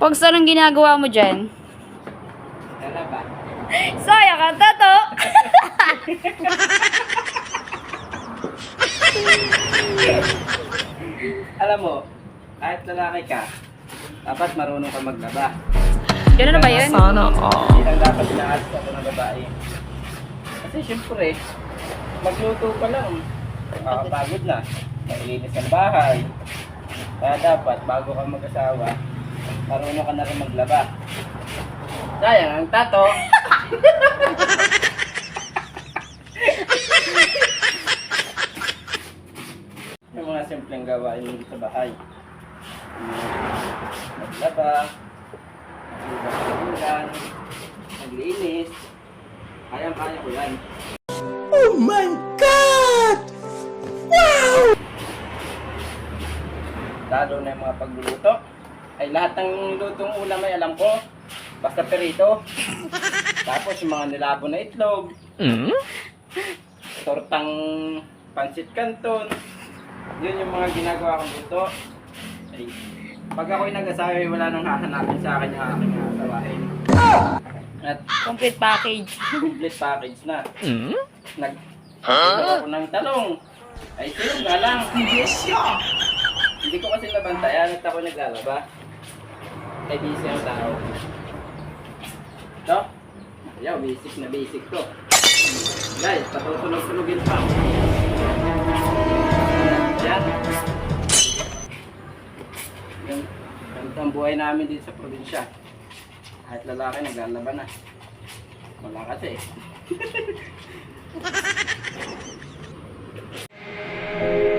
Pogs, anong ginagawa mo dyan? Tara ba? Saya ka, Tato! Alam mo, kahit lalaki ka, dapat marunong ka maglaba. Gano'n na ba yun? Sana all. Hindi lang dapat inaas ako ng babae. Kasi syempre, magluto ka lang. Makakapagod na. Mailinis ang bahay. Kaya dapat, bago ka mag-asawa, marunong ka na rin maglaba. Sayang, ang tato. Yung mga simpleng gawain mo sa bahay. Maglaba, maglaba, maglinis. Kayang-kaya ko yan. Oh my God! Wow! Lalo na yung mga pagluluto. Ay lahat ng lutong ulam ay alam ko. Basta perito. Tapos yung mga nilabo na itlog. Tortang pansit canton. Yun yung mga ginagawa kong luto. Ay, pag ako'y nag-asawa, wala nang hahanapin sa akin yung aking asawain. At Complete package. complete package na. Nag-ako ng talong. Ay, sino nga lang. Hindi ko kasi nabantayan at ako naglalaba. Ay, busy ang tao. Ito? Ayaw, basic to. Guys, patutulog-tulogin pa. Yan. Ganito ang buhay namin dito sa probinsya. Kahit lalaki, naglalaba na. Wala kasi.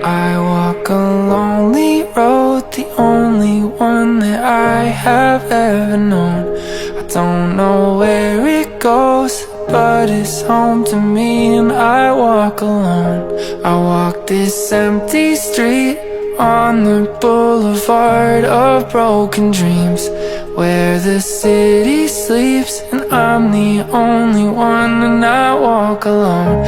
I walk a lonely road, the only one that I have ever known. I don't know where it goes, but it's home to me, and I walk alone. I walk this empty street on the boulevard of broken dreams, where the city sleeps and I'm the only one, and I walk alone.